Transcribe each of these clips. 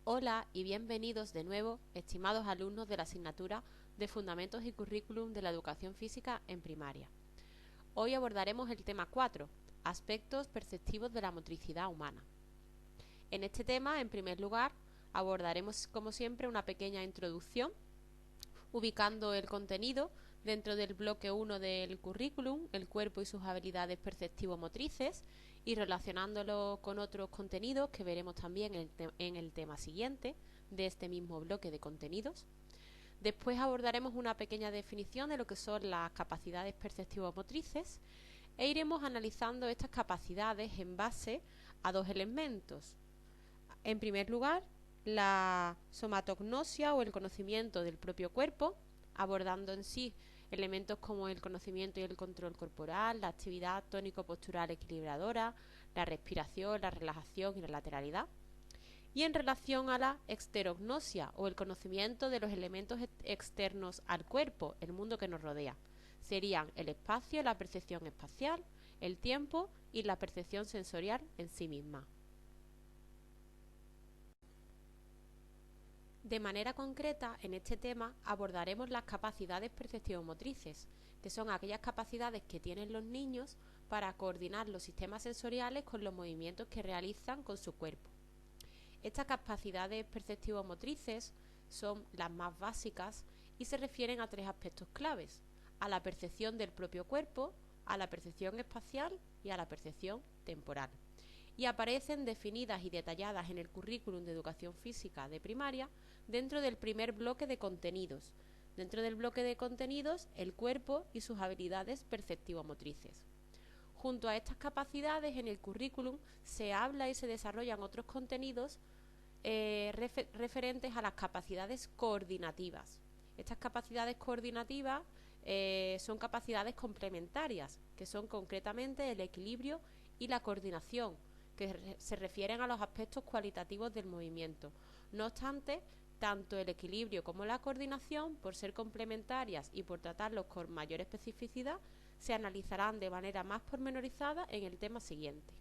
Hola y bienvenidos de nuevo, estimados alumnos de la asignatura de Fundamentos y Currículum de la Educación Física en Primaria. Hoy abordaremos el tema 4, aspectos perceptivos de la motricidad humana. En este tema, en primer lugar, abordaremos como siempre una pequeña introducción, ubicando el contenido dentro del bloque 1 del currículum, el cuerpo y sus habilidades perceptivo-motrices, y relacionándolo con otros contenidos que veremos también en el tema siguiente de este mismo bloque de contenidos. Después abordaremos una pequeña definición de lo que son las capacidades perceptivo-motrices e iremos analizando estas capacidades en base a dos elementos. En primer lugar, la somatognosia o el conocimiento del propio cuerpo, abordando en sí elementos como el conocimiento y el control corporal, la actividad tónico-postural equilibradora, la respiración, la relajación y la lateralidad. Y en relación a la exterognosia o el conocimiento de los elementos externos al cuerpo, el mundo que nos rodea, serían el espacio, la percepción espacial, el tiempo y la percepción sensorial en sí misma. De manera concreta, en este tema abordaremos las capacidades perceptivo-motrices, que son aquellas capacidades que tienen los niños para coordinar los sistemas sensoriales con los movimientos que realizan con su cuerpo. Estas capacidades perceptivo-motrices son las más básicas y se refieren a tres aspectos claves: a la percepción del propio cuerpo, a la percepción espacial y a la percepción temporal. Y aparecen definidas y detalladas en el currículum de educación física de primaria dentro del primer bloque de contenidos. Dentro del bloque de contenidos, el cuerpo y sus habilidades perceptivo-motrices. Junto a estas capacidades, en el currículum se habla y se desarrollan otros contenidos referentes a las capacidades coordinativas. Estas capacidades coordinativas son capacidades complementarias, que son concretamente el equilibrio y la coordinación, que se refieren a los aspectos cualitativos del movimiento. No obstante, tanto el equilibrio como la coordinación, por ser complementarias y por tratarlos con mayor especificidad, se analizarán de manera más pormenorizada en el tema siguiente.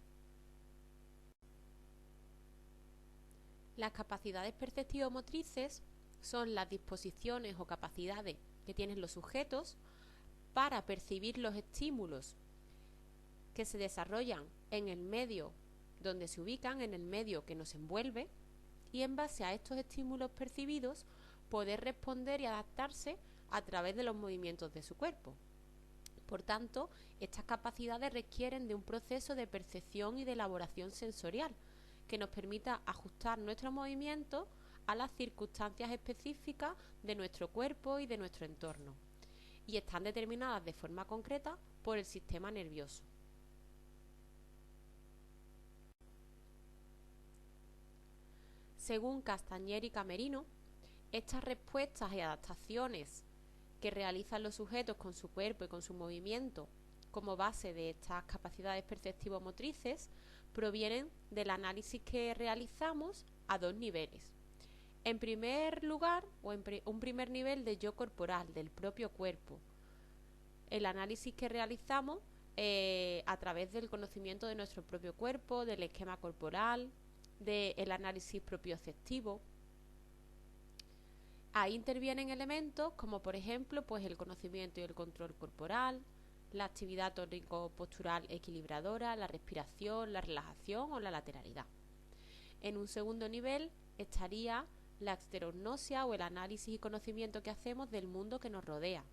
Las capacidades perceptivo-motrices son las disposiciones o capacidades que tienen los sujetos para percibir los estímulos que se desarrollan en el medio donde se ubican, en el medio que nos envuelve, y en base a estos estímulos percibidos poder responder y adaptarse a través de los movimientos de su cuerpo. Por tanto, estas capacidades requieren de un proceso de percepción y de elaboración sensorial que nos permita ajustar nuestro movimiento a las circunstancias específicas de nuestro cuerpo y de nuestro entorno, y están determinadas de forma concreta por el sistema nervioso. Según Castañer y Camerino, estas respuestas y adaptaciones que realizan los sujetos con su cuerpo y con su movimiento como base de estas capacidades perceptivo-motrices provienen del análisis que realizamos a dos niveles. En primer lugar, un primer nivel de yo corporal, del propio cuerpo. El análisis que realizamos a través del conocimiento de nuestro propio cuerpo, del esquema corporal, del análisis propioceptivo. Ahí intervienen elementos como por ejemplo el conocimiento y el control corporal, la actividad tónico-postural equilibradora, la respiración, la relajación o la lateralidad. En un segundo nivel estaría la exterognosia o el análisis y conocimiento que hacemos del mundo que nos rodea,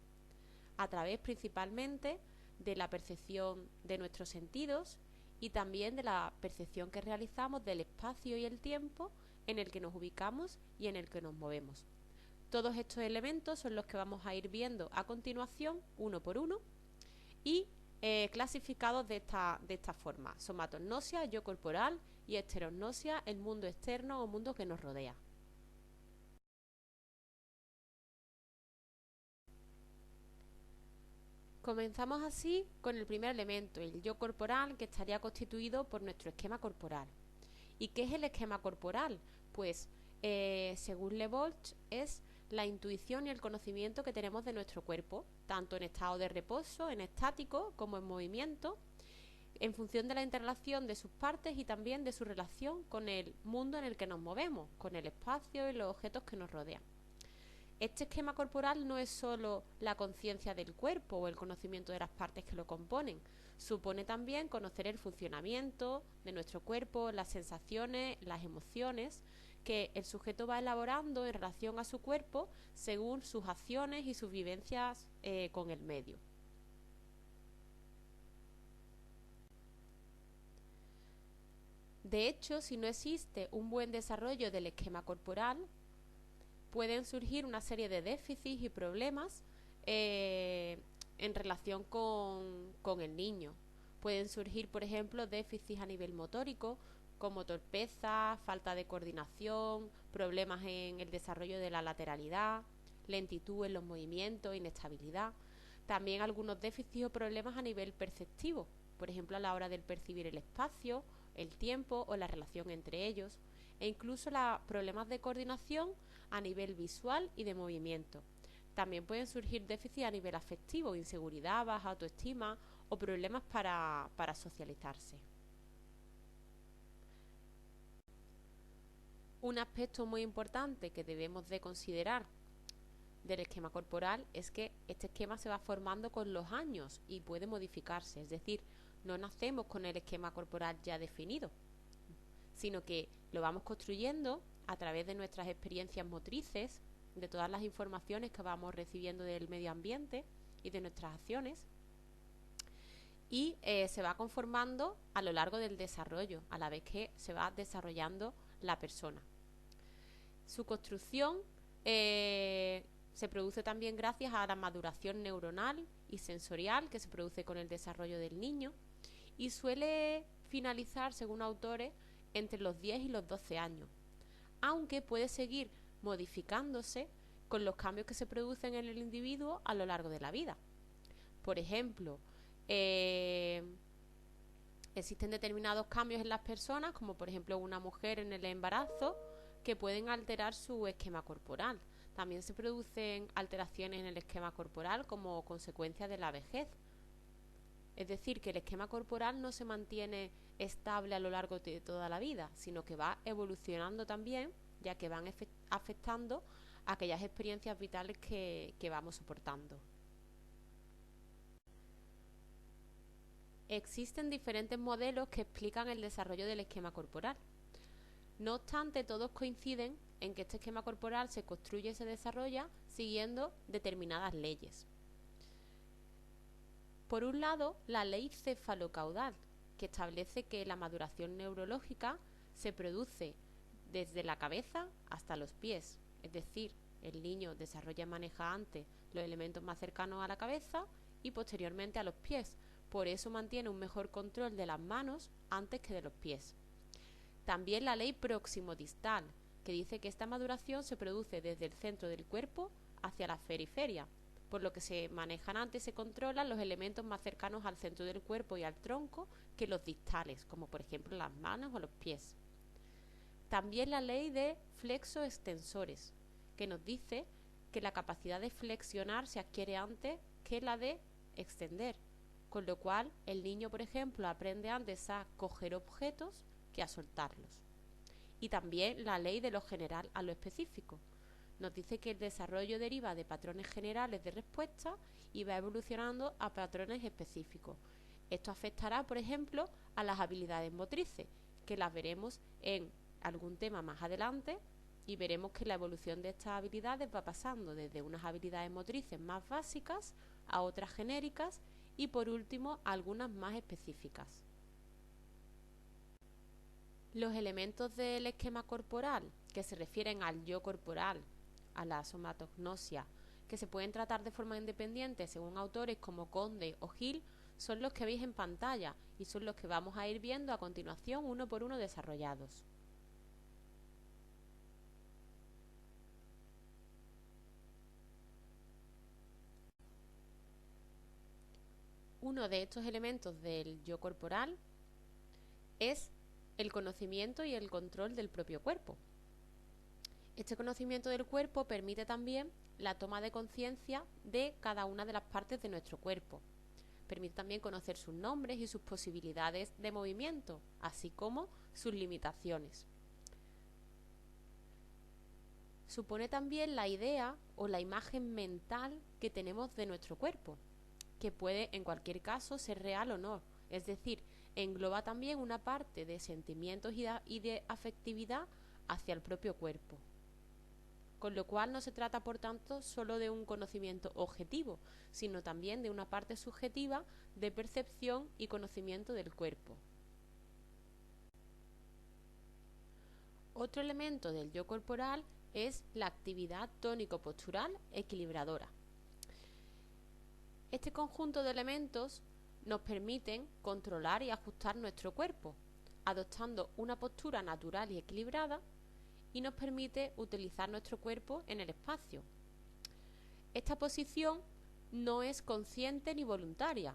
a través principalmente de la percepción de nuestros sentidos y también de la percepción que realizamos del espacio y el tiempo en el que nos ubicamos y en el que nos movemos. Todos estos elementos son los que vamos a ir viendo a continuación, uno por uno, y clasificados de esta forma: somatognosia, yo corporal, y exterognosia, el mundo externo o mundo que nos rodea. Comenzamos así con el primer elemento, el yo corporal, que estaría constituido por nuestro esquema corporal. ¿Y qué es el esquema corporal? Pues, según Le Bolch, es la intuición y el conocimiento que tenemos de nuestro cuerpo, tanto en estado de reposo, en estático, como en movimiento, en función de la interrelación de sus partes y también de su relación con el mundo en el que nos movemos, con el espacio y los objetos que nos rodean. Este esquema corporal no es solo la conciencia del cuerpo o el conocimiento de las partes que lo componen, supone también conocer el funcionamiento de nuestro cuerpo, las sensaciones, las emociones que el sujeto va elaborando en relación a su cuerpo según sus acciones y sus vivencias con el medio. De hecho, si no existe un buen desarrollo del esquema corporal, pueden surgir una serie de déficits y problemas en relación con el niño. Pueden surgir, por ejemplo, déficits a nivel motórico, como torpeza, falta de coordinación, problemas en el desarrollo de la lateralidad, lentitud en los movimientos, inestabilidad. También algunos déficits o problemas a nivel perceptivo, por ejemplo, a la hora de percibir el espacio, el tiempo o la relación entre ellos, e incluso problemas de coordinación a nivel visual y de movimiento. También pueden surgir déficits a nivel afectivo, inseguridad, baja autoestima o problemas para socializarse. Un aspecto muy importante que debemos de considerar del esquema corporal es que este esquema se va formando con los años y puede modificarse, es decir, no nacemos con el esquema corporal ya definido, sino que lo vamos construyendo a través de nuestras experiencias motrices, de todas las informaciones que vamos recibiendo del medio ambiente y de nuestras acciones, y se va conformando a lo largo del desarrollo, a la vez que se va desarrollando la persona. Su construcción se produce también gracias a la maduración neuronal y sensorial que se produce con el desarrollo del niño y suele finalizar, según autores, entre los 10 y los 12 años, aunque puede seguir modificándose con los cambios que se producen en el individuo a lo largo de la vida. Por ejemplo, existen determinados cambios en las personas, como por ejemplo una mujer en el embarazo, que pueden alterar su esquema corporal. También se producen alteraciones en el esquema corporal como consecuencia de la vejez. Es decir, que el esquema corporal no se mantiene estable a lo largo de toda la vida, sino que va evolucionando también, ya que van afectando aquellas experiencias vitales que vamos soportando. Existen diferentes modelos que explican el desarrollo del esquema corporal. No obstante, todos coinciden en que este esquema corporal se construye y se desarrolla siguiendo determinadas leyes. Por un lado, la ley cefalocaudal, que establece que la maduración neurológica se produce desde la cabeza hasta los pies, es decir, el niño desarrolla y maneja antes los elementos más cercanos a la cabeza y posteriormente a los pies, por eso mantiene un mejor control de las manos antes que de los pies. También la ley próximo-distal, que dice que esta maduración se produce desde el centro del cuerpo hacia la periferia, por lo que se manejan antes, se controlan los elementos más cercanos al centro del cuerpo y al tronco que los distales, como por ejemplo las manos o los pies. También la ley de flexo-extensores, que nos dice que la capacidad de flexionar se adquiere antes que la de extender, con lo cual el niño, por ejemplo, aprende antes a coger objetos que a soltarlos. Y también la ley de lo general a lo específico. Nos dice que el desarrollo deriva de patrones generales de respuesta y va evolucionando a patrones específicos. Esto afectará, por ejemplo, a las habilidades motrices, que las veremos en algún tema más adelante, y veremos que la evolución de estas habilidades va pasando desde unas habilidades motrices más básicas a otras genéricas y por último a algunas más específicas. Los elementos del esquema corporal que se refieren al yo corporal, a la somatognosia, que se pueden tratar de forma independiente según autores como Conde o Gil, son los que veis en pantalla y son los que vamos a ir viendo a continuación uno por uno desarrollados. Uno de estos elementos del yo corporal es el conocimiento y el control del propio cuerpo. Este conocimiento del cuerpo permite también la toma de conciencia de cada una de las partes de nuestro cuerpo. permite también conocer sus nombres y sus posibilidades de movimiento, así como sus limitaciones. Supone también la idea o la imagen mental que tenemos de nuestro cuerpo, que puede en cualquier caso ser real o no, es decir, engloba también una parte de sentimientos y de afectividad hacia el propio cuerpo. Con lo cual no se trata, por tanto, solo de un conocimiento objetivo, sino también de una parte subjetiva de percepción y conocimiento del cuerpo. Otro elemento del yo corporal es la actividad tónico-postural equilibradora. Este conjunto de elementos nos permiten controlar y ajustar nuestro cuerpo, adoptando una postura natural y equilibrada, y nos permite utilizar nuestro cuerpo en el espacio. Esta posición no es consciente ni voluntaria.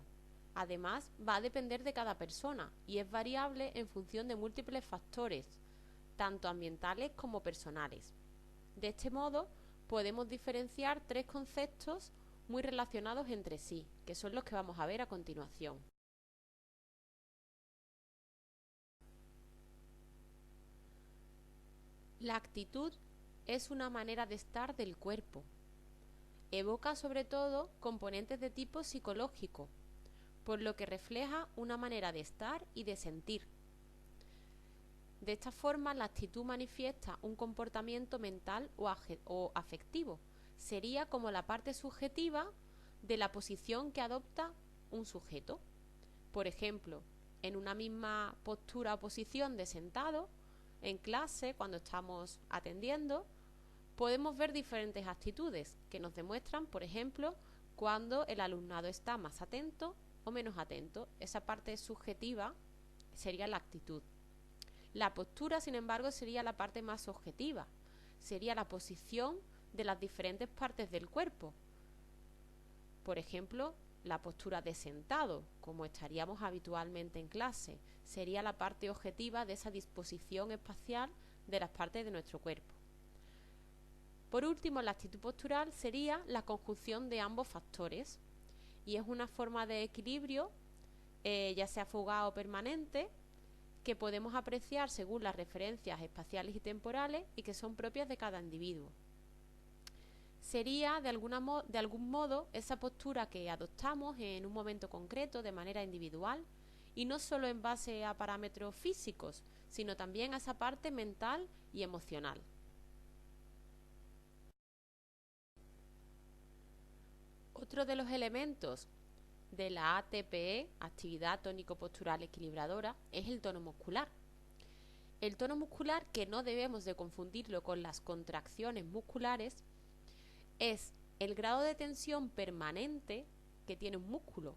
Además, va a depender de cada persona y es variable en función de múltiples factores, tanto ambientales como personales. De este modo, podemos diferenciar tres conceptos muy relacionados entre sí, que son los que vamos a ver a continuación. La actitud es una manera de estar del cuerpo. Evoca sobre todo componentes de tipo psicológico, por lo que refleja una manera de estar y de sentir. De esta forma, la actitud manifiesta un comportamiento mental o afectivo. Sería como la parte subjetiva de la posición que adopta un sujeto. Por ejemplo, en una misma postura o posición de sentado, en clase, cuando estamos atendiendo, podemos ver diferentes actitudes que nos demuestran, por ejemplo, cuando el alumnado está más atento o menos atento. Esa parte subjetiva sería la actitud. La postura, sin embargo, sería la parte más objetiva. Sería la posición de las diferentes partes del cuerpo. Por ejemplo, la postura de sentado, como estaríamos habitualmente en clase, sería la parte objetiva de esa disposición espacial de las partes de nuestro cuerpo. Por último, la actitud postural sería la conjunción de ambos factores y es una forma de equilibrio, ya sea fugaz o permanente, que podemos apreciar según las referencias espaciales y temporales y que son propias de cada individuo. Sería de algún modo esa postura que adoptamos en un momento concreto de manera individual y no solo en base a parámetros físicos, sino también a esa parte mental y emocional. Otro de los elementos de la ATPE, actividad tónico-postural equilibradora, es el tono muscular. El tono muscular, que no debemos de confundirlo con las contracciones musculares, es el grado de tensión permanente que tiene un músculo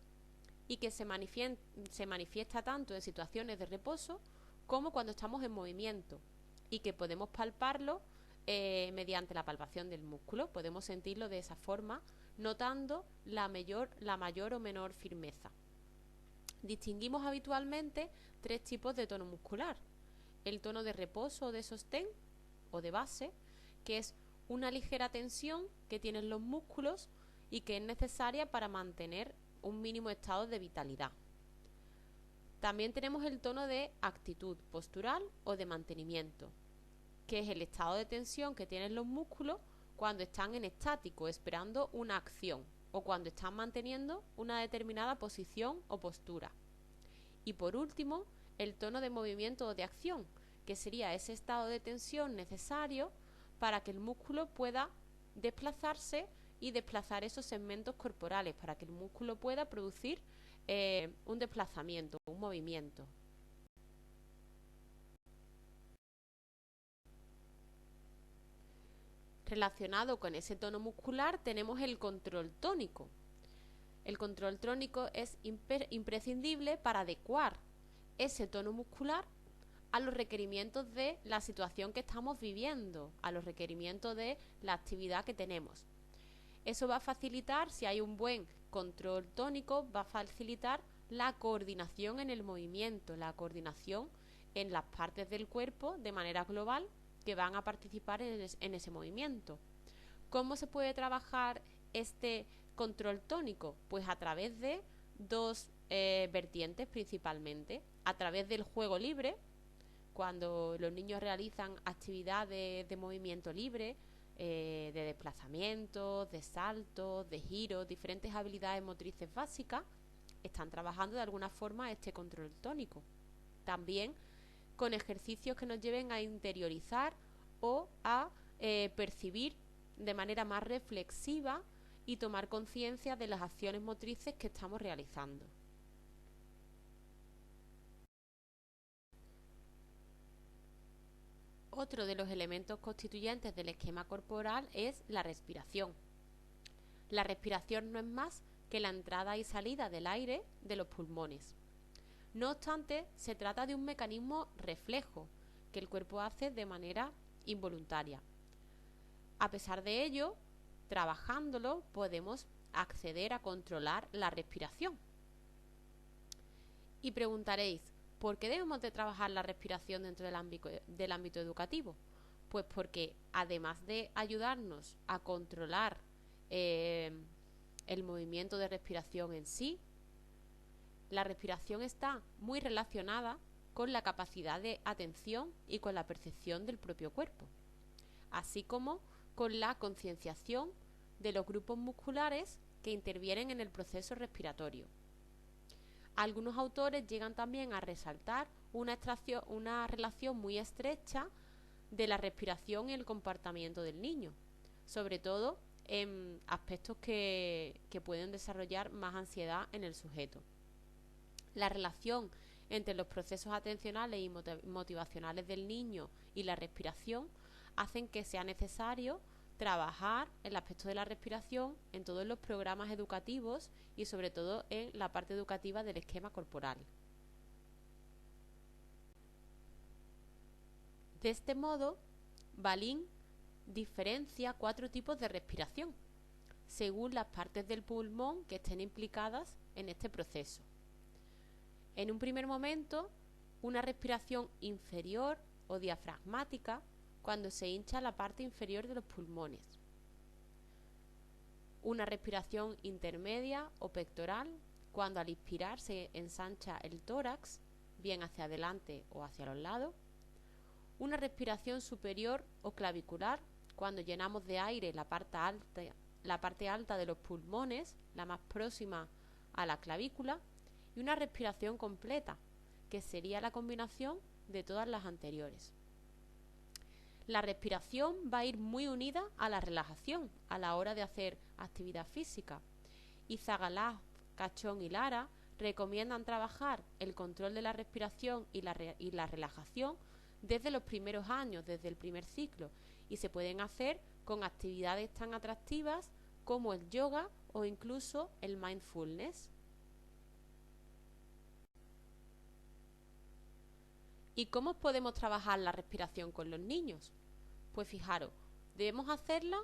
y que se manifiesta tanto en situaciones de reposo como cuando estamos en movimiento y que podemos palparlo mediante la palpación del músculo. Podemos sentirlo de esa forma, notando la mayor o menor firmeza. Distinguimos habitualmente tres tipos de tono muscular: el tono de reposo o de sostén o de base, que es una ligera tensión que tienen los músculos y que es necesaria para mantener un mínimo estado de vitalidad. También tenemos el tono de actitud postural o de mantenimiento, que es el estado de tensión que tienen los músculos cuando están en estático esperando una acción o cuando están manteniendo una determinada posición o postura. Y por último, el tono de movimiento o de acción, que sería ese estado de tensión necesario para que el músculo pueda desplazarse y desplazar esos segmentos corporales, para que el músculo pueda producir un desplazamiento, un movimiento. Relacionado con ese tono muscular tenemos el control tónico. El control tónico es imprescindible para adecuar ese tono muscular a los requerimientos de la situación que estamos viviendo, a los requerimientos de la actividad que tenemos. Eso va a facilitar, si hay un buen control tónico, va a facilitar la coordinación en el movimiento, la coordinación en las partes del cuerpo de manera global que van a participar en ese movimiento. ¿Cómo se puede trabajar este control tónico? Pues a través de dos vertientes principalmente: a través del juego libre, cuando los niños realizan actividades de movimiento libre, de desplazamiento, de salto, de giro, diferentes habilidades motrices básicas, están trabajando de alguna forma este control tónico. También con ejercicios que nos lleven a interiorizar o a percibir de manera más reflexiva y tomar conciencia de las acciones motrices que estamos realizando. Otro de los elementos constituyentes del esquema corporal es la respiración. La respiración no es más que la entrada y salida del aire de los pulmones. No obstante, se trata de un mecanismo reflejo que el cuerpo hace de manera involuntaria. A pesar de ello, trabajándolo podemos acceder a controlar la respiración. Y preguntaréis, ¿por qué debemos de trabajar la respiración dentro del ámbito educativo? Pues porque además de ayudarnos a controlar el movimiento de respiración en sí, la respiración está muy relacionada con la capacidad de atención y con la percepción del propio cuerpo, así como con la concienciación de los grupos musculares que intervienen en el proceso respiratorio. Algunos autores llegan también a resaltar una relación muy estrecha de la respiración y el comportamiento del niño, sobre todo en aspectos que pueden desarrollar más ansiedad en el sujeto. La relación entre los procesos atencionales y motivacionales del niño y la respiración hacen que sea necesario trabajar el aspecto de la respiración en todos los programas educativos y sobre todo en la parte educativa del esquema corporal. De este modo, Balin diferencia 4 tipos de respiración, según las partes del pulmón que estén implicadas en este proceso. En un primer momento, una respiración inferior o diafragmática, cuando se hincha la parte inferior de los pulmones. Una respiración intermedia o pectoral, cuando al inspirar se ensancha el tórax, bien hacia adelante o hacia los lados. Una respiración superior o clavicular, cuando llenamos de aire la parte alta de los pulmones, la más próxima a la clavícula. Y una respiración completa, que sería la combinación de todas las anteriores. La respiración va a ir muy unida a la relajación a la hora de hacer actividad física. Y Zagalaf, Cachón y Lara recomiendan trabajar el control de la respiración y la relajación desde los primeros años, desde el primer ciclo, y se pueden hacer con actividades tan atractivas como el yoga o incluso el mindfulness. ¿Y cómo podemos trabajar la respiración con los niños? Pues fijaros, debemos hacerla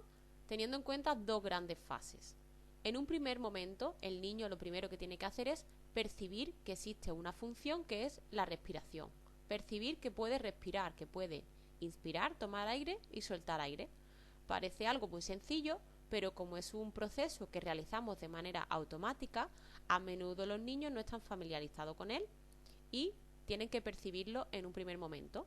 teniendo en cuenta 2 grandes fases. En un primer momento, el niño lo primero que tiene que hacer es percibir que existe una función que es la respiración. Percibir que puede respirar, que puede inspirar, tomar aire y soltar aire. Parece algo muy sencillo, pero como es un proceso que realizamos de manera automática, a menudo los niños no están familiarizados con él y tienen que percibirlo en un primer momento.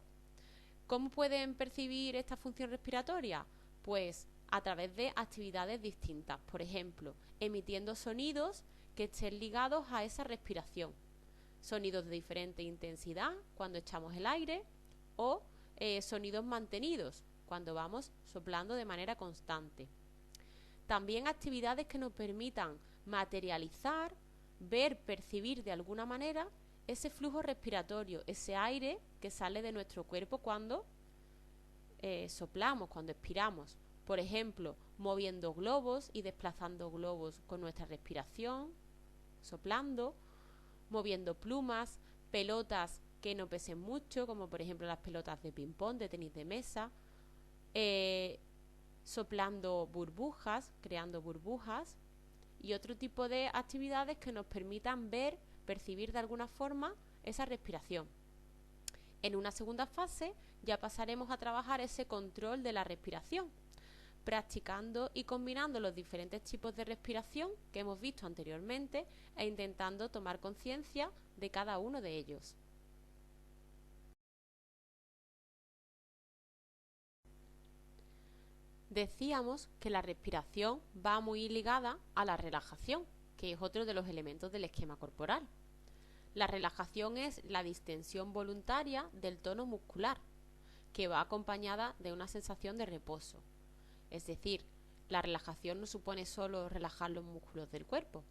¿Cómo pueden percibir esta función respiratoria? Pues a través de actividades distintas, por ejemplo, emitiendo sonidos que estén ligados a esa respiración. Sonidos de diferente intensidad cuando echamos el aire o sonidos mantenidos cuando vamos soplando de manera constante. También actividades que nos permitan materializar, ver, percibir de alguna manera ese flujo respiratorio, ese aire que sale de nuestro cuerpo cuando soplamos, cuando expiramos. Por ejemplo, moviendo globos y desplazando globos con nuestra respiración, soplando, moviendo plumas, pelotas que no pesen mucho, como por ejemplo las pelotas de ping-pong, de tenis de mesa, soplando burbujas, creando burbujas y otro tipo de actividades que nos permitan ver, percibir de alguna forma esa respiración. En una segunda fase ya pasaremos a trabajar ese control de la respiración. practicando y combinando los diferentes tipos de respiración que hemos visto anteriormente e intentando tomar conciencia de cada uno de ellos. Decíamos que la respiración va muy ligada a la relajación, que es otro de los elementos del esquema corporal. La relajación es la distensión voluntaria del tono muscular, que va acompañada de una sensación de reposo. Es decir, la relajación no supone solo relajar los músculos del cuerpo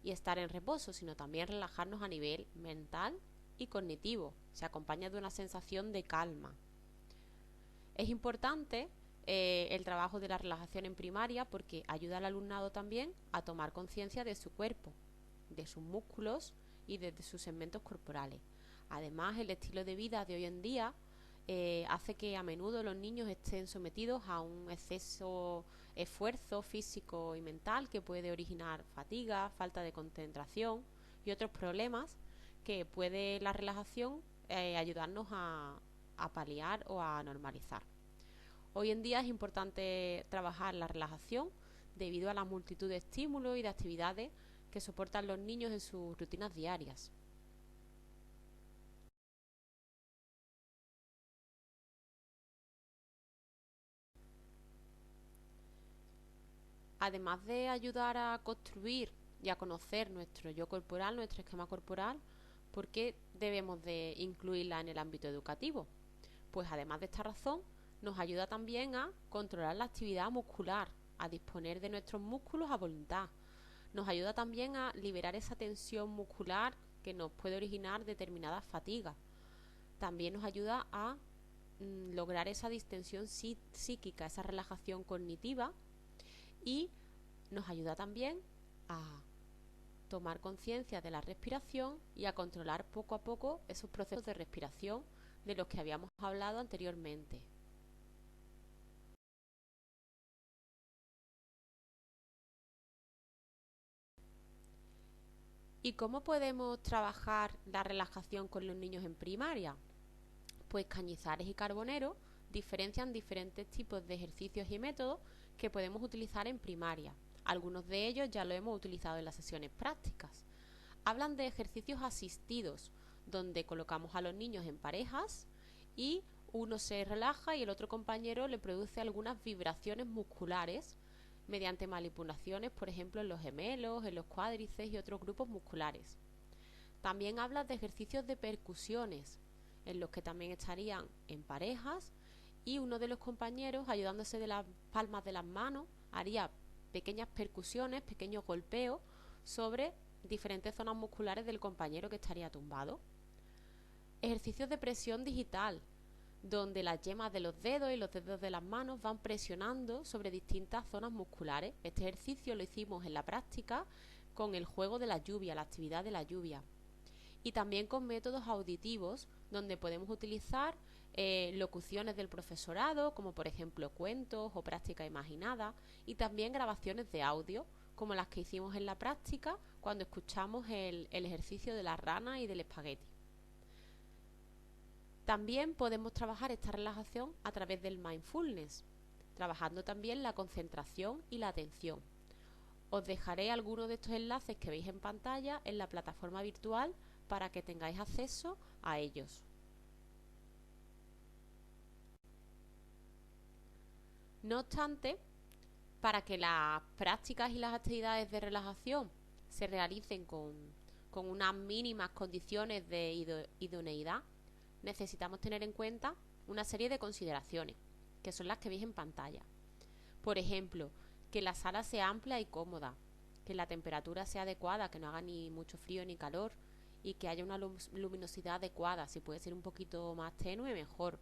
y estar en reposo, sino también relajarnos a nivel mental y cognitivo. Se acompaña de una sensación de calma. Es importante el trabajo de la relajación en primaria porque ayuda al alumnado también a tomar conciencia de su cuerpo, de sus músculos y de sus segmentos corporales. Además, el estilo de vida de hoy en día hace que a menudo los niños estén sometidos a un exceso esfuerzo físico y mental que puede originar fatiga, falta de concentración y otros problemas que puede la relajación ayudarnos a paliar o a normalizar. Hoy en día es importante trabajar la relajación debido a la multitud de estímulos y de actividades que soportan los niños en sus rutinas diarias. Además de ayudar a construir y a conocer nuestro yo corporal, nuestro esquema corporal, ¿por qué debemos de incluirla en el ámbito educativo? Pues además de esta razón, nos ayuda también a controlar la actividad muscular, a disponer de nuestros músculos a voluntad. Nos ayuda también a liberar esa tensión muscular que nos puede originar determinadas fatigas. También nos ayuda a lograr esa distensión psíquica, esa relajación cognitiva, y nos ayuda también a tomar conciencia de la respiración y a controlar poco a poco esos procesos de respiración de los que habíamos hablado anteriormente. ¿Y cómo podemos trabajar la relajación con los niños en primaria? Pues Cañizares y Carbonero diferencian diferentes tipos de ejercicios y métodos que podemos utilizar en primaria. Algunos de ellos ya lo hemos utilizado en las sesiones prácticas. Hablan de ejercicios asistidos, donde colocamos a los niños en parejas y uno se relaja y el otro compañero le produce algunas vibraciones musculares mediante manipulaciones, por ejemplo, en los gemelos, en los cuádriceps y otros grupos musculares. También habla de ejercicios de percusiones, en los que también estarían en parejas y uno de los compañeros, ayudándose de las palmas de las manos, haría pequeñas percusiones, pequeños golpeos sobre diferentes zonas musculares del compañero que estaría tumbado. Ejercicios de presión digital, donde las yemas de los dedos y los dedos de las manos van presionando sobre distintas zonas musculares. Este ejercicio lo hicimos en la práctica con el juego de la lluvia, la actividad de la lluvia. Y también con métodos auditivos, donde podemos utilizar locuciones del profesorado, como por ejemplo cuentos o práctica imaginada, y también grabaciones de audio, como las que hicimos en la práctica cuando escuchamos el ejercicio de la rana y del espagueti. También podemos trabajar esta relajación a través del mindfulness, trabajando también la concentración y la atención. Os dejaré algunos de estos enlaces que veis en pantalla en la plataforma virtual para que tengáis acceso a ellos. No obstante, para que las prácticas y las actividades de relajación se realicen con unas mínimas condiciones de idoneidad, necesitamos tener en cuenta una serie de consideraciones, que son las que veis en pantalla. Por ejemplo, que la sala sea amplia y cómoda, que la temperatura sea adecuada, que no haga ni mucho frío ni calor, y que haya una luminosidad adecuada. Si puede ser un poquito más tenue, mejor.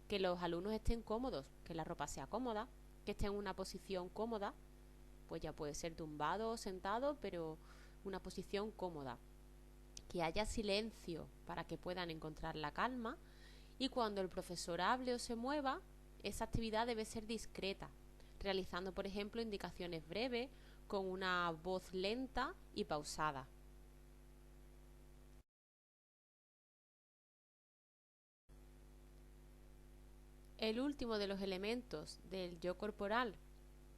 Que los alumnos estén cómodos, que la ropa sea cómoda, que estén en una posición cómoda, pues ya puede ser tumbado o sentado, pero una posición cómoda. Que haya silencio para que puedan encontrar la calma, y cuando el profesor hable o se mueva, esa actividad debe ser discreta, realizando por ejemplo indicaciones breves con una voz lenta y pausada. El último de los elementos del yo corporal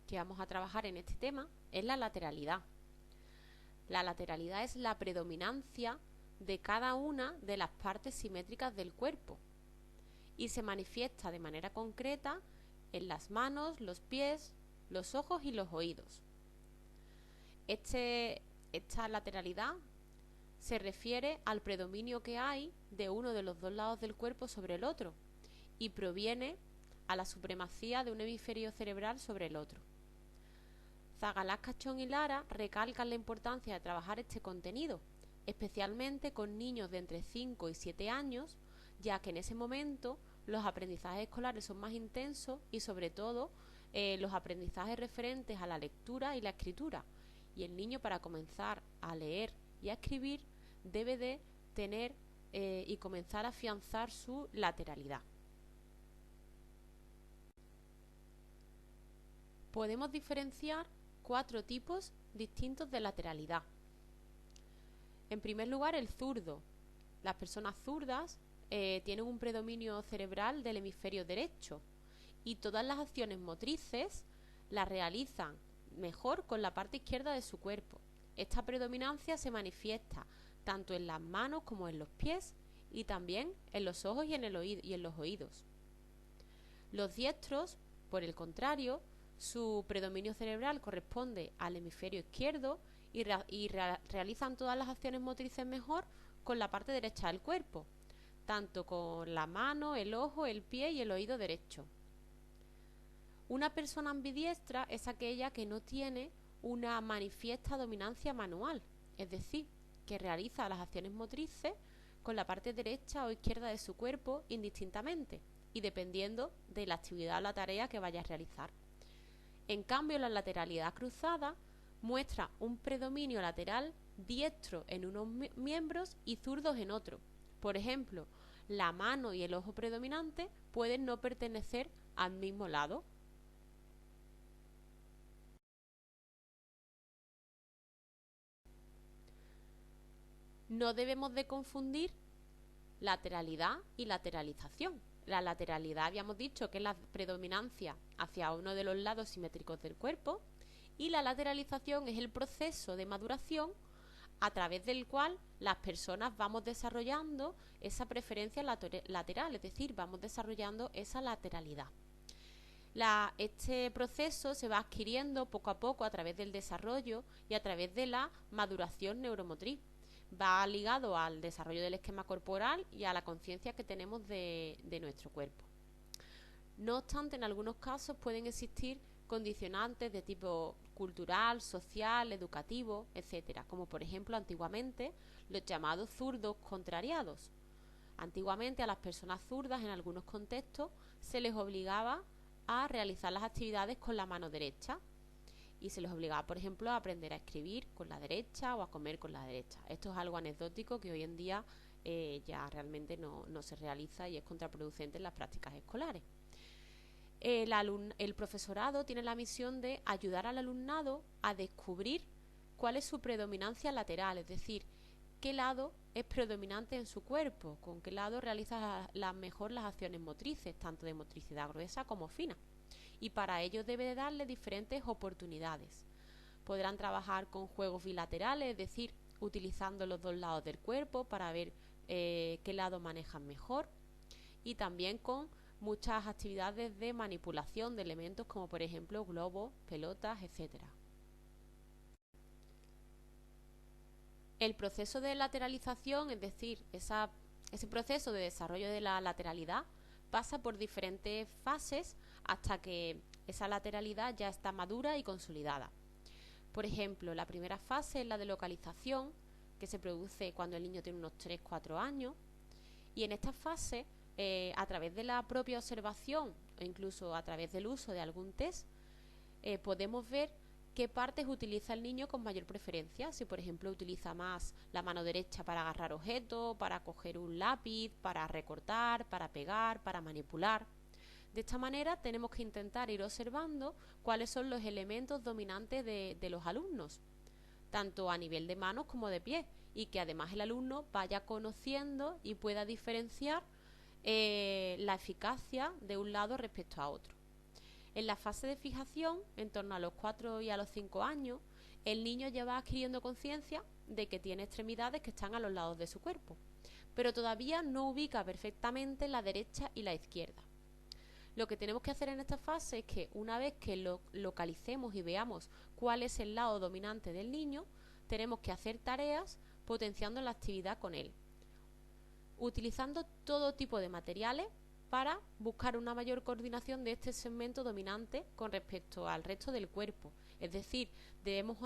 que vamos a trabajar en este tema es la lateralidad. La lateralidad es la predominancia de cada una de las partes simétricas del cuerpo y se manifiesta de manera concreta en las manos, los pies, los ojos y los oídos. Esta lateralidad se refiere al predominio que hay de uno de los dos lados del cuerpo sobre el otro y proviene a la supremacía de un hemisferio cerebral sobre el otro. Zagalás, Cachón y Lara recalcan la importancia de trabajar este contenido, especialmente con niños de entre 5 y 7 años, ya que en ese momento los aprendizajes escolares son más intensos y sobre todo los aprendizajes referentes a la lectura y la escritura. Y el niño, para comenzar a leer y a escribir, debe de tener y comenzar a afianzar su lateralidad. Podemos diferenciar 4 tipos distintos de lateralidad. En primer lugar, el zurdo. Las personas zurdas tienen un predominio cerebral del hemisferio derecho y todas las acciones motrices las realizan mejor con la parte izquierda de su cuerpo. Esta predominancia se manifiesta tanto en las manos como en los pies y también en los ojos y en los oídos. Los diestros, por el contrario, su predominio cerebral corresponde al hemisferio izquierdo y realizan todas las acciones motrices mejor con la parte derecha del cuerpo, tanto con la mano, el ojo, el pie y el oído derecho. Una persona ambidiestra es aquella que no tiene una manifiesta dominancia manual, es decir, que realiza las acciones motrices con la parte derecha o izquierda de su cuerpo indistintamente y dependiendo de la actividad o la tarea que vaya a realizar. En cambio, la lateralidad cruzada muestra un predominio lateral diestro en unos miembros y zurdos en otro. Por ejemplo, la mano y el ojo predominante pueden no pertenecer al mismo lado. No debemos de confundir lateralidad y lateralización. La lateralidad habíamos dicho que es la predominancia hacia uno de los lados simétricos del cuerpo y la lateralización es el proceso de maduración a través del cual las personas vamos desarrollando esa preferencia lateral, es decir, vamos desarrollando esa lateralidad. Este proceso se va adquiriendo poco a poco a través del desarrollo y a través de la maduración neuromotriz. Va ligado al desarrollo del esquema corporal y a la conciencia que tenemos de nuestro cuerpo. No obstante, en algunos casos pueden existir condicionantes de tipo cultural, social, educativo, etcétera, como por ejemplo antiguamente los llamados zurdos contrariados. Antiguamente a las personas zurdas en algunos contextos se les obligaba a realizar las actividades con la mano derecha y se les obligaba, por ejemplo, a aprender a escribir con la derecha o a comer con la derecha. Esto es algo anecdótico que hoy en día ya realmente no se realiza y es contraproducente en las prácticas escolares. El profesorado tiene la misión de ayudar al alumnado a descubrir cuál es su predominancia lateral, es decir, qué lado es predominante en su cuerpo, con qué lado realiza mejor las acciones motrices, tanto de motricidad gruesa como fina. Y para ello debe de darle diferentes oportunidades. Podrán trabajar con juegos bilaterales, es decir, utilizando los dos lados del cuerpo para ver qué lado manejan mejor, y también con muchas actividades de manipulación de elementos como por ejemplo globos, pelotas, etc. El proceso de lateralización, es decir, ese proceso de desarrollo de la lateralidad, pasa por diferentes fases hasta que esa lateralidad ya está madura y consolidada. Por ejemplo, la primera fase es la de localización, que se produce cuando el niño tiene unos 3-4 años, y en esta fase, a través de la propia observación o incluso a través del uso de algún test, podemos ver qué partes utiliza el niño con mayor preferencia. Si por ejemplo utiliza más la mano derecha para agarrar objetos, para coger un lápiz, para recortar, para pegar, para manipular. De esta manera tenemos que intentar ir observando cuáles son los elementos dominantes de los alumnos, tanto a nivel de manos como de pies, y que además el alumno vaya conociendo y pueda diferenciar la eficacia de un lado respecto a otro. En la fase de fijación, en torno a los 4 y a los 5 años, el niño ya va adquiriendo conciencia de que tiene extremidades que están a los lados de su cuerpo, pero todavía no ubica perfectamente la derecha y la izquierda. Lo que tenemos que hacer en esta fase es que una vez que lo localicemos y veamos cuál es el lado dominante del niño, tenemos que hacer tareas potenciando la actividad con él, utilizando todo tipo de materiales para buscar una mayor coordinación de este segmento dominante con respecto al resto del cuerpo. Es decir, debemos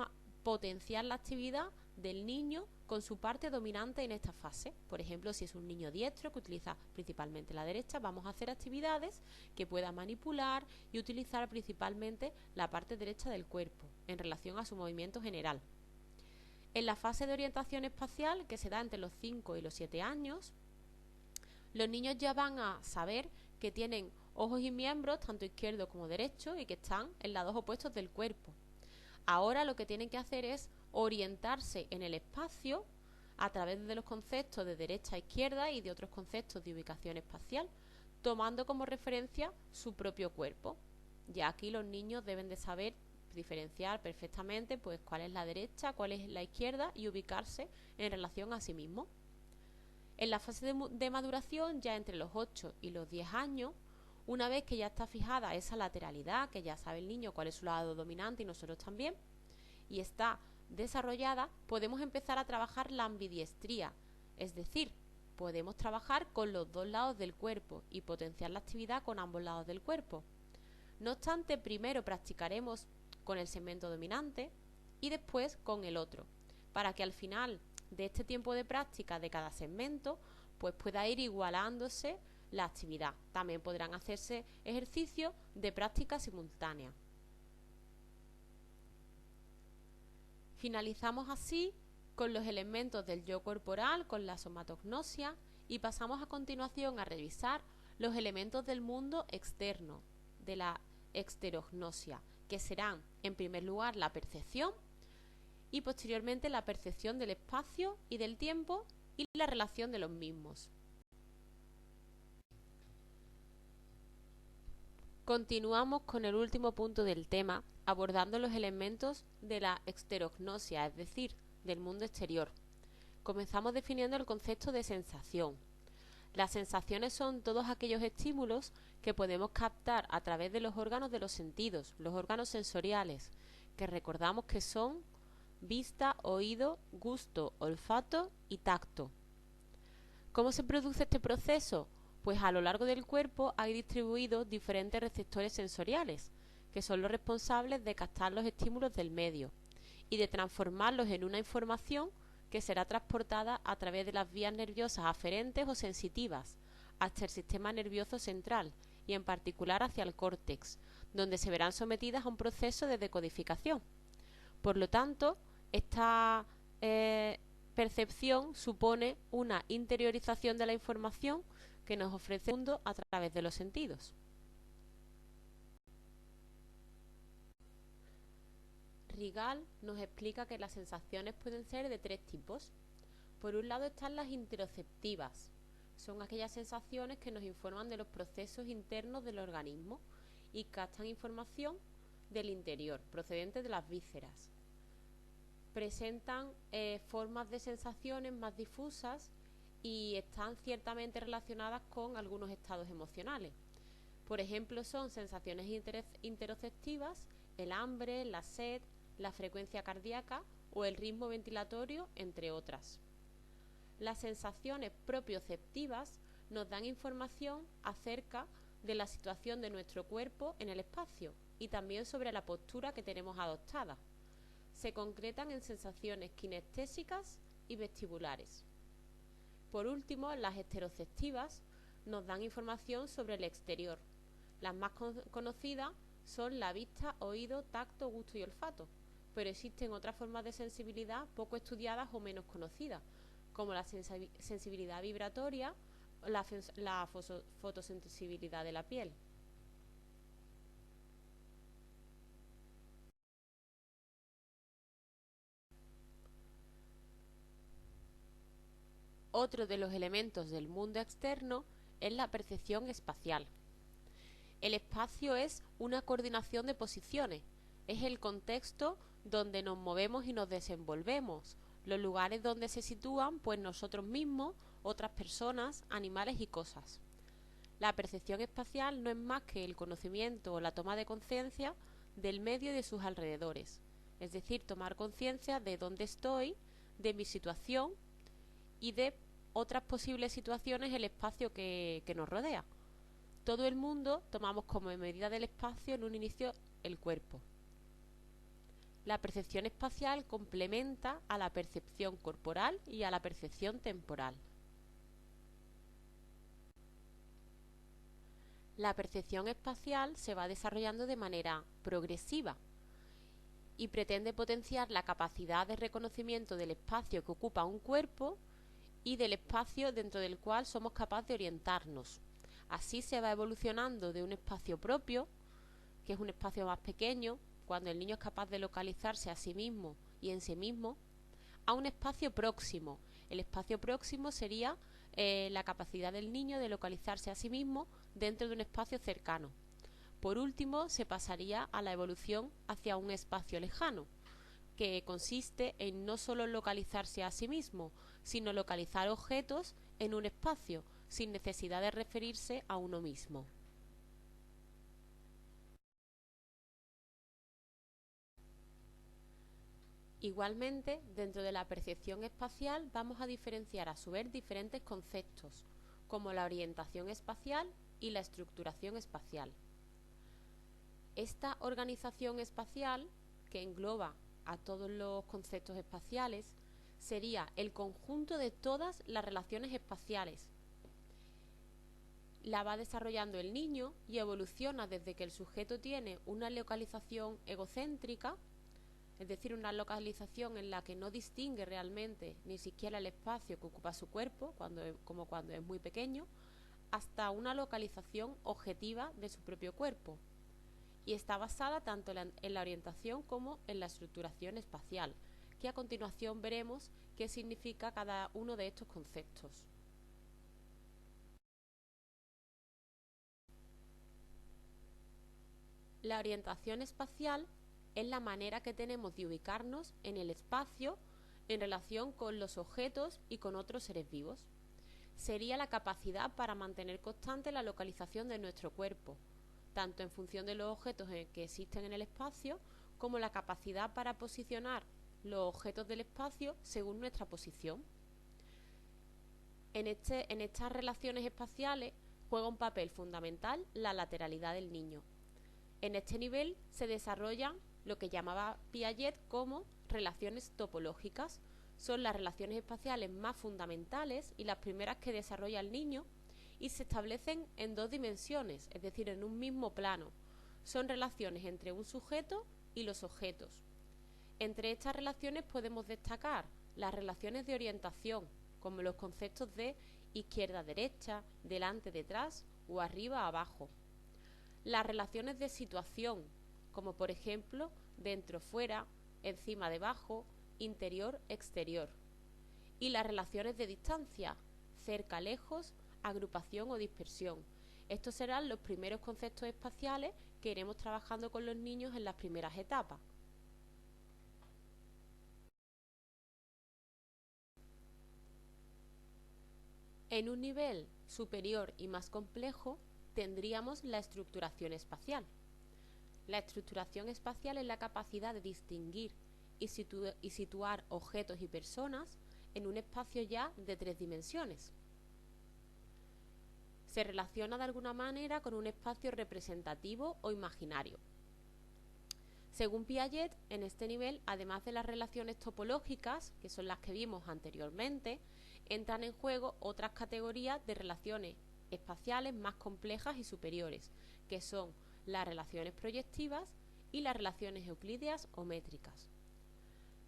potenciar la actividad del niño con su parte dominante en esta fase. Por ejemplo, si es un niño diestro que utiliza principalmente la derecha, vamos a hacer actividades que pueda manipular y utilizar principalmente la parte derecha del cuerpo en relación a su movimiento general. En la fase de orientación espacial, que se da entre los 5 y los 7 años, los niños ya van a saber que tienen ojos y miembros, tanto izquierdo como derecho, y que están en lados opuestos del cuerpo. Ahora lo que tienen que hacer es orientarse en el espacio a través de los conceptos de derecha a izquierda y de otros conceptos de ubicación espacial, tomando como referencia su propio cuerpo. Ya aquí los niños deben de saber diferenciar perfectamente pues cuál es la derecha, cuál es la izquierda y ubicarse en relación a sí mismos. En la fase de maduración, ya entre los 8 y los 10 años, una vez que ya está fijada esa lateralidad, que ya sabe el niño cuál es su lado dominante y nosotros también, y está desarrollada, podemos empezar a trabajar la ambidiestría, es decir, podemos trabajar con los dos lados del cuerpo y potenciar la actividad con ambos lados del cuerpo. No obstante, primero practicaremos con el segmento dominante y después con el otro, para que al final de este tiempo de práctica de cada segmento pues pueda ir igualándose la actividad. También podrán hacerse ejercicios de práctica simultánea. Finalizamos así con los elementos del yo corporal, con la somatognosia, y pasamos a continuación a revisar los elementos del mundo externo, de la exterognosia, que serán en primer lugar la percepción y posteriormente la percepción del espacio y del tiempo y la relación de los mismos. Continuamos con el último punto del tema, abordando los elementos de la exterognosia, es decir, del mundo exterior. Comenzamos definiendo el concepto de sensación. Las sensaciones son todos aquellos estímulos que podemos captar a través de los órganos de los sentidos, los órganos sensoriales, que recordamos que son vista, oído, gusto, olfato y tacto. ¿Cómo se produce este proceso? Pues a lo largo del cuerpo hay distribuidos diferentes receptores sensoriales, que son los responsables de captar los estímulos del medio y de transformarlos en una información que será transportada a través de las vías nerviosas aferentes o sensitivas hasta el sistema nervioso central y en particular hacia el córtex, donde se verán sometidas a un proceso de decodificación. Por lo tanto, esta percepción supone una interiorización de la información que nos ofrece el mundo a través de los sentidos. Rigal nos explica que las sensaciones pueden ser de tres tipos. Por un lado están las interoceptivas. Son aquellas sensaciones que nos informan de los procesos internos del organismo y captan información del interior, procedente de las vísceras. Presentan formas de sensaciones más difusas y están ciertamente relacionadas con algunos estados emocionales. Por ejemplo, son sensaciones interoceptivas, el hambre, la sed, la frecuencia cardíaca o el ritmo ventilatorio, entre otras. Las sensaciones propioceptivas nos dan información acerca de la situación de nuestro cuerpo en el espacio y también sobre la postura que tenemos adoptada. Se concretan en sensaciones kinestésicas y vestibulares. Por último, las esteroceptivas nos dan información sobre el exterior. Las más conocidas son la vista, oído, tacto, gusto y olfato, pero existen otras formas de sensibilidad poco estudiadas o menos conocidas, como la sensibilidad vibratoria o la fotosensibilidad de la piel. Otro de los elementos del mundo externo es la percepción espacial. El espacio es una coordinación de posiciones, es el contexto donde nos movemos y nos desenvolvemos, los lugares donde se sitúan pues nosotros mismos, otras personas, animales y cosas. La percepción espacial no es más que el conocimiento o la toma de conciencia del medio y de sus alrededores, es decir, tomar conciencia de dónde estoy, de mi situación y de otras posibles situaciones el espacio que nos rodea. Todo el mundo tomamos como medida del espacio en un inicio el cuerpo. La percepción espacial complementa a la percepción corporal y a la percepción temporal. La percepción espacial se va desarrollando de manera progresiva y pretende potenciar la capacidad de reconocimiento del espacio que ocupa un cuerpo y del espacio dentro del cual somos capaces de orientarnos. Así se va evolucionando de un espacio propio, que es un espacio más pequeño, cuando el niño es capaz de localizarse a sí mismo y en sí mismo, a un espacio próximo. El espacio próximo sería la capacidad del niño de localizarse a sí mismo dentro de un espacio cercano. Por último, se pasaría a la evolución hacia un espacio lejano, que consiste en no solo localizarse a sí mismo, sino localizar objetos en un espacio, sin necesidad de referirse a uno mismo. Igualmente, dentro de la percepción espacial vamos a diferenciar a su vez diferentes conceptos, como la orientación espacial y la estructuración espacial. Esta organización espacial, que engloba a todos los conceptos espaciales, sería el conjunto de todas las relaciones espaciales. La va desarrollando el niño y evoluciona desde que el sujeto tiene una localización egocéntrica, es decir, una localización en la que no distingue realmente ni siquiera el espacio que ocupa su cuerpo, como cuando es muy pequeño, hasta una localización objetiva de su propio cuerpo. Y está basada tanto en la orientación como en la estructuración espacial, que a continuación veremos qué significa cada uno de estos conceptos. La orientación espacial es la manera que tenemos de ubicarnos en el espacio en relación con los objetos y con otros seres vivos. Sería la capacidad para mantener constante la localización de nuestro cuerpo, tanto en función de los objetos que existen en el espacio, como la capacidad para posicionar los objetos del espacio según nuestra posición. En estas relaciones espaciales juega un papel fundamental la lateralidad del niño. En este nivel se desarrollan lo que llamaba Piaget como relaciones topológicas. Son las relaciones espaciales más fundamentales y las primeras que desarrolla el niño y se establecen en dos dimensiones, es decir, en un mismo plano. Son relaciones entre un sujeto y los objetos. Entre estas relaciones podemos destacar las relaciones de orientación, como los conceptos de izquierda-derecha, delante-detrás o arriba-abajo. Las relaciones de situación, como por ejemplo dentro-fuera, encima-debajo, interior-exterior. Y las relaciones de distancia, cerca-lejos, agrupación o dispersión. Estos serán los primeros conceptos espaciales que iremos trabajando con los niños en las primeras etapas. En un nivel superior y más complejo tendríamos la estructuración espacial. La estructuración espacial es la capacidad de distinguir y situar objetos y personas en un espacio ya de 3 dimensiones. Se relaciona de alguna manera con un espacio representativo o imaginario. Según Piaget, en este nivel, además de las relaciones topológicas, que son las que vimos anteriormente, entran en juego otras categorías de relaciones espaciales más complejas y superiores, que son las relaciones proyectivas y las relaciones euclídeas o métricas.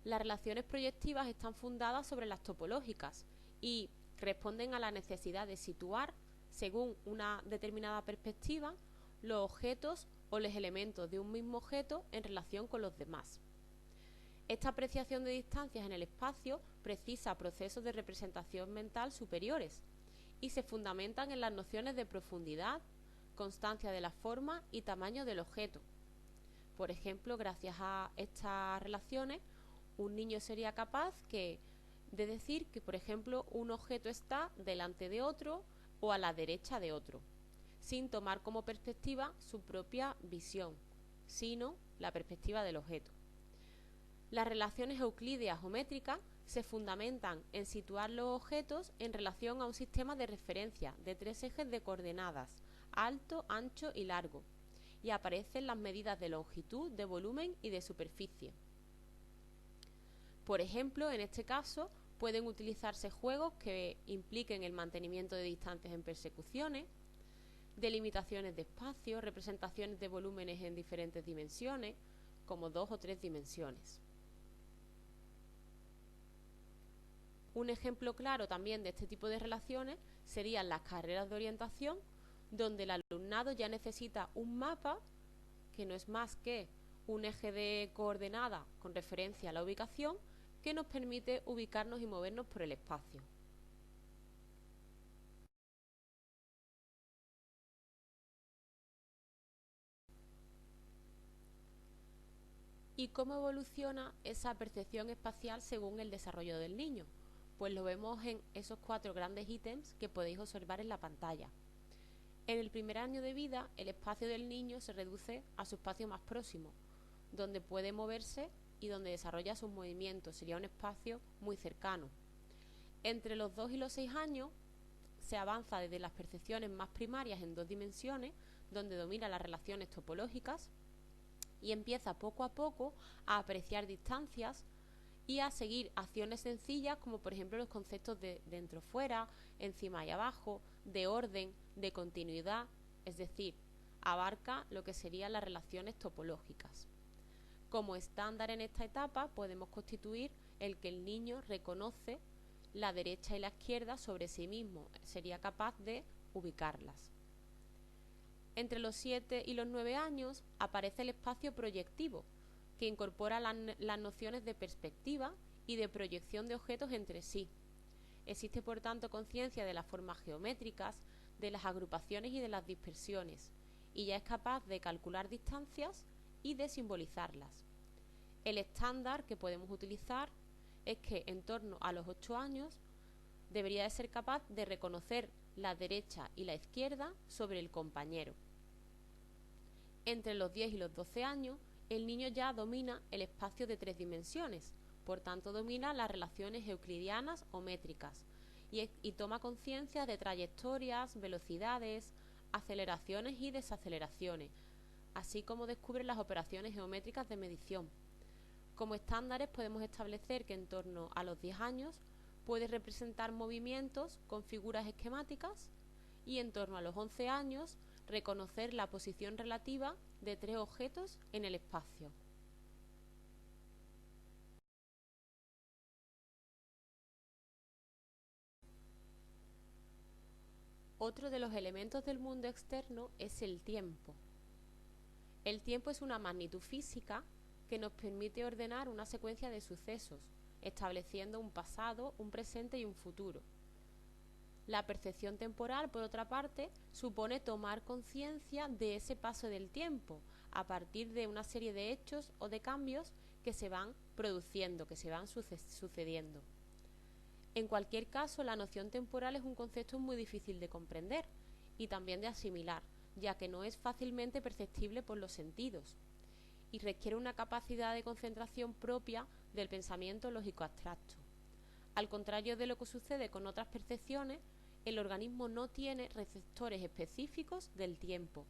Las relaciones proyectivas están fundadas sobre las topológicas y responden a la necesidad de situar, según una determinada perspectiva, los objetos o los elementos de un mismo objeto en relación con los demás. Esta apreciación de distancias en el espacio precisa procesos de representación mental superiores y se fundamentan en las nociones de profundidad, constancia de la forma y tamaño del objeto. Por ejemplo, gracias a estas relaciones, un niño sería capaz de decir que, por ejemplo, un objeto está delante de otro o a la derecha de otro, sin tomar como perspectiva su propia visión, sino la perspectiva del objeto. Las relaciones euclídeas o métricas se fundamentan en situar los objetos en relación a un sistema de referencia de 3 ejes de coordenadas, alto, ancho y largo, y aparecen las medidas de longitud, de volumen y de superficie. Por ejemplo, en este caso, pueden utilizarse juegos que impliquen el mantenimiento de distancias en persecuciones, delimitaciones de espacio, representaciones de volúmenes en diferentes dimensiones, como 2 o 3 dimensiones. Un ejemplo claro también de este tipo de relaciones serían las carreras de orientación, donde el alumnado ya necesita un mapa, que no es más que un eje de coordenadas con referencia a la ubicación, que nos permite ubicarnos y movernos por el espacio. ¿Y cómo evoluciona esa percepción espacial según el desarrollo del niño? Pues lo vemos en esos 4 grandes ítems que podéis observar en la pantalla. En el primer año de vida, el espacio del niño se reduce a su espacio más próximo, donde puede moverse y donde desarrolla sus movimientos. Sería un espacio muy cercano. Entre los 2 y los 6 años se avanza desde las percepciones más primarias en 2 dimensiones, donde domina las relaciones topológicas, y empieza poco a poco a apreciar distancias y a seguir acciones sencillas, como por ejemplo los conceptos de dentro-fuera, encima y abajo, de orden, de continuidad, es decir, abarca lo que serían las relaciones topológicas. Como estándar en esta etapa podemos constituir el que el niño reconoce la derecha y la izquierda sobre sí mismo, sería capaz de ubicarlas. Entre los 7 y los 9 años aparece el espacio proyectivo, que incorpora las nociones de perspectiva y de proyección de objetos entre sí. Existe, por tanto, conciencia de las formas geométricas, de las agrupaciones y de las dispersiones, y ya es capaz de calcular distancias y de simbolizarlas. El estándar que podemos utilizar es que en torno a los 8 años debería de ser capaz de reconocer la derecha y la izquierda sobre el compañero. Entre los 10 y los 12 años, el niño ya domina el espacio de 3 dimensiones, por tanto domina las relaciones euclidianas o métricas y toma conciencia de trayectorias, velocidades, aceleraciones y desaceleraciones, así como descubre las operaciones geométricas de medición. Como estándares podemos establecer que en torno a los 10 años puede representar movimientos con figuras esquemáticas y en torno a los 11 años reconocer la posición relativa de 3 objetos en el espacio. Otro de los elementos del mundo externo es el tiempo. El tiempo es una magnitud física que nos permite ordenar una secuencia de sucesos, estableciendo un pasado, un presente y un futuro. La percepción temporal, por otra parte, supone tomar conciencia de ese paso del tiempo a partir de una serie de hechos o de cambios que se van produciendo, que se van sucediendo. En cualquier caso, la noción temporal es un concepto muy difícil de comprender y también de asimilar, ya que no es fácilmente perceptible por los sentidos y requiere una capacidad de concentración propia del pensamiento lógico abstracto. Al contrario de lo que sucede con otras percepciones, el organismo no tiene receptores específicos del tiempo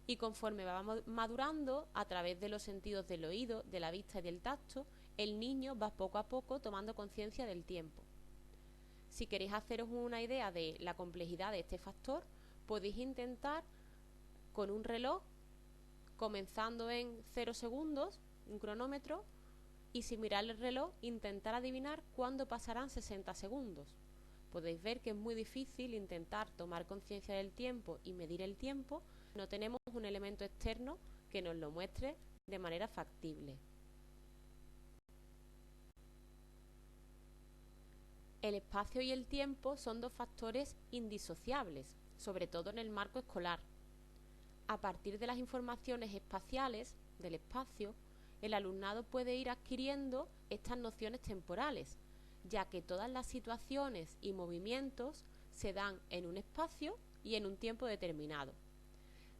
y conforme va madurando a través de los sentidos del oído, de la vista y del tacto, el niño va poco a poco tomando conciencia del tiempo. Si queréis haceros una idea de la complejidad de este factor, podéis intentar con un reloj, comenzando en 0 segundos, un cronómetro, y sin mirar el reloj, intentar adivinar cuándo pasarán 60 segundos. Podéis ver que es muy difícil intentar tomar conciencia del tiempo y medir el tiempo. No tenemos un elemento externo que nos lo muestre de manera factible. El espacio y el tiempo son dos factores indisociables, sobre todo en el marco escolar. A partir de las informaciones espaciales del espacio, el alumnado puede ir adquiriendo estas nociones temporales, ya que todas las situaciones y movimientos se dan en un espacio y en un tiempo determinado.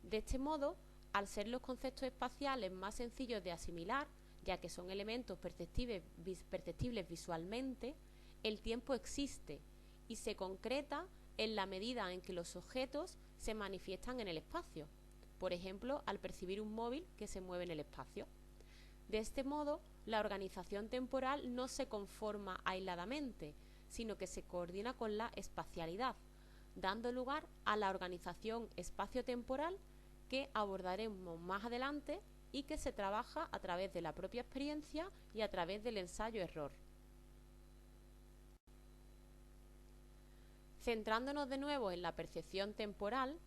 De este modo, al ser los conceptos espaciales más sencillos de asimilar, ya que son elementos perceptibles visualmente, el tiempo existe y se concreta en la medida en que los objetos se manifiestan en el espacio, por ejemplo, al percibir un móvil que se mueve en el espacio. De este modo, la organización temporal no se conforma aisladamente, sino que se coordina con la espacialidad, dando lugar a la organización espacio-temporal que abordaremos más adelante y que se trabaja a través de la propia experiencia y a través del ensayo-error. Centrándonos de nuevo en la percepción temporal,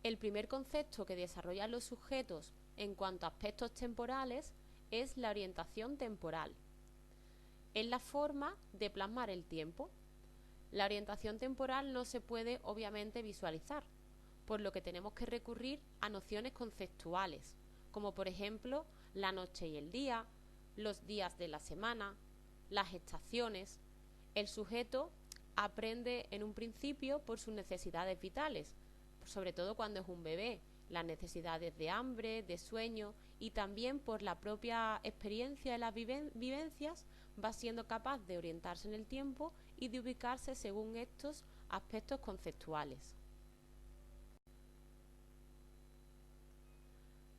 el primer concepto que desarrollan los sujetos en cuanto a aspectos temporales es la orientación temporal. Es la forma de plasmar el tiempo. La orientación temporal no se puede obviamente visualizar, por lo que tenemos que recurrir a nociones conceptuales, como por ejemplo la noche y el día, los días de la semana, las estaciones. El sujeto aprende en un principio por sus necesidades vitales, sobre todo cuando es un bebé, las necesidades de hambre, de sueño, y también por la propia experiencia de las vivencias va siendo capaz de orientarse en el tiempo y de ubicarse según estos aspectos conceptuales.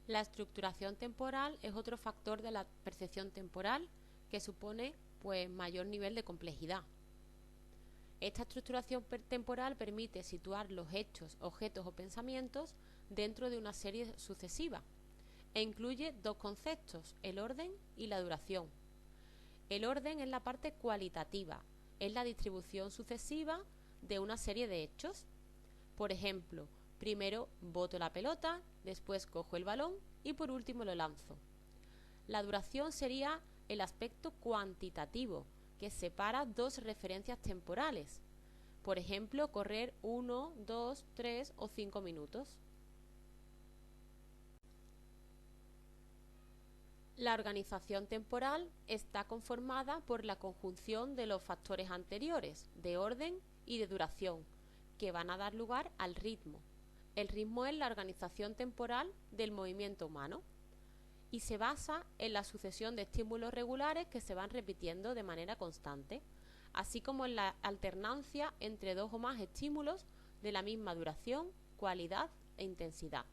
La estructuración temporal es otro factor de la percepción temporal que supone mayor nivel de complejidad. Esta estructuración temporal permite situar los hechos, objetos o pensamientos dentro de una serie sucesiva e incluye dos conceptos, el orden y la duración. El orden es la parte cualitativa, es la distribución sucesiva de una serie de hechos. Por ejemplo, primero boto la pelota, después cojo el balón y por último lo lanzo. La duración sería el aspecto cuantitativo, que separa dos referencias temporales. Por ejemplo, correr 1, 2, 3 o 5 minutos. La organización temporal está conformada por la conjunción de los factores anteriores, de orden y de duración, que van a dar lugar al ritmo. El ritmo es la organización temporal del movimiento humano y se basa en la sucesión de estímulos regulares que se van repitiendo de manera constante, así como en la alternancia entre dos o más estímulos de la misma duración, cualidad e intensidad.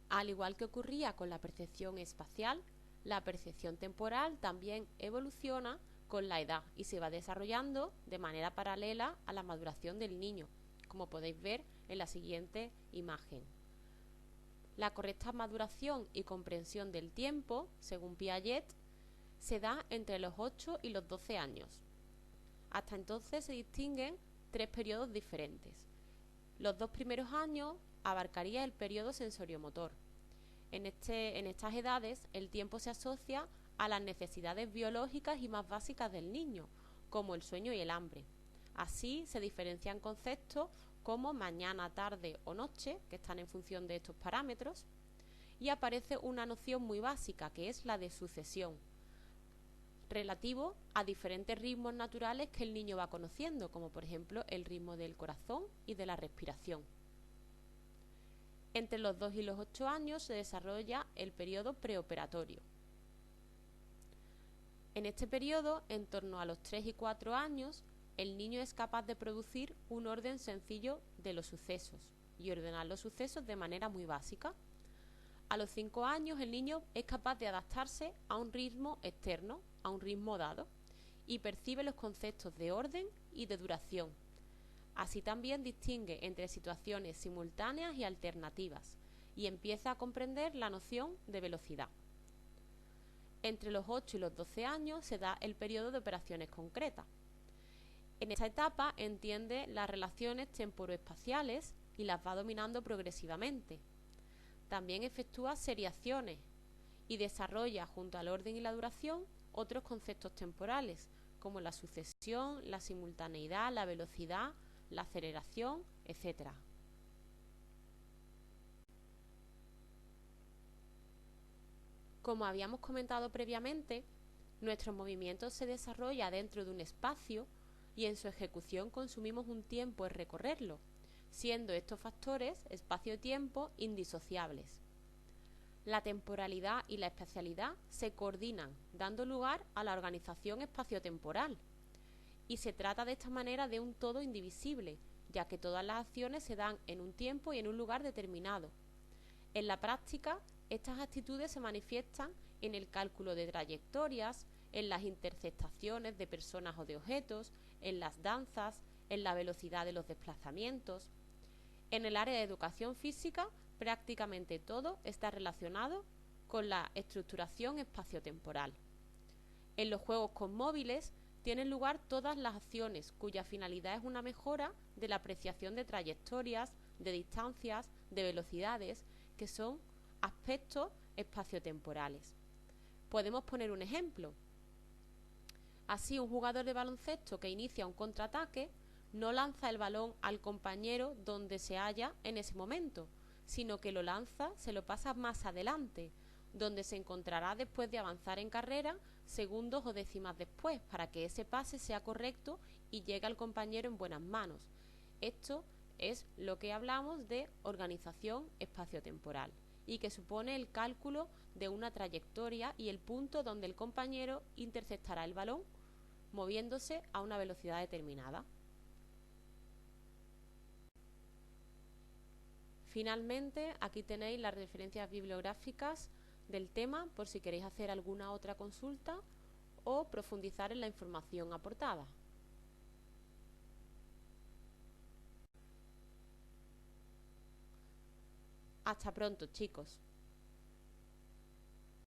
Al igual que ocurría con la percepción espacial, la percepción temporal también evoluciona con la edad y se va desarrollando de manera paralela a la maduración del niño, como podéis ver en la siguiente imagen. La correcta maduración y comprensión del tiempo, según Piaget, se da entre los 8 y los 12 años. Hasta entonces se distinguen tres periodos diferentes. Los dos primeros años abarcaría el periodo sensoriomotor. En estas edades el tiempo se asocia a las necesidades biológicas y más básicas del niño, como el sueño y el hambre. Así se diferencian conceptos como mañana, tarde o noche, que están en función de estos parámetros, y aparece una noción muy básica, que es la de sucesión, relativo a diferentes ritmos naturales que el niño va conociendo, como por ejemplo el ritmo del corazón y de la respiración. Entre los 2 y los 8 años se desarrolla el periodo preoperatorio. En este periodo, en torno a los 3 y 4 años, el niño es capaz de producir un orden sencillo de los sucesos y ordenar los sucesos de manera muy básica. A los 5 años el niño es capaz de adaptarse a un ritmo externo, a un ritmo dado, y percibe los conceptos de orden y de duración. Así también distingue entre situaciones simultáneas y alternativas y empieza a comprender la noción de velocidad. Entre los 8 y los 12 años se da el periodo de operaciones concretas. En esta etapa entiende las relaciones temporoespaciales y las va dominando progresivamente. También efectúa seriaciones y desarrolla, junto al orden y la duración, otros conceptos temporales, como la sucesión, la simultaneidad, la velocidad, la aceleración, etc. Como habíamos comentado previamente, nuestro movimiento se desarrolla dentro de un espacio y en su ejecución consumimos un tiempo en recorrerlo, siendo estos factores espacio-tiempo indisociables. La temporalidad y la espacialidad se coordinan, dando lugar a la organización espaciotemporal, y se trata de esta manera de un todo indivisible, ya que todas las acciones se dan en un tiempo y en un lugar determinado. En la práctica, estas actitudes se manifiestan en el cálculo de trayectorias, en las interceptaciones de personas o de objetos, en las danzas, en la velocidad de los desplazamientos. En el área de educación física, prácticamente todo está relacionado con la estructuración espaciotemporal. En los juegos con móviles tienen lugar todas las acciones cuya finalidad es una mejora de la apreciación de trayectorias, de distancias, de velocidades, que son aspectos espaciotemporales. Podemos poner un ejemplo. Así, un jugador de baloncesto que inicia un contraataque no lanza el balón al compañero donde se halla en ese momento, sino que lo lanza, se lo pasa más adelante, donde se encontrará después de avanzar en carrera segundos o décimas después, para que ese pase sea correcto y llegue al compañero en buenas manos. Esto es lo que hablamos de organización espaciotemporal y que supone el cálculo de una trayectoria y el punto donde el compañero interceptará el balón moviéndose a una velocidad determinada. Finalmente, aquí tenéis las referencias bibliográficas del tema por si queréis hacer alguna otra consulta o profundizar en la información aportada. Hasta pronto, chicos.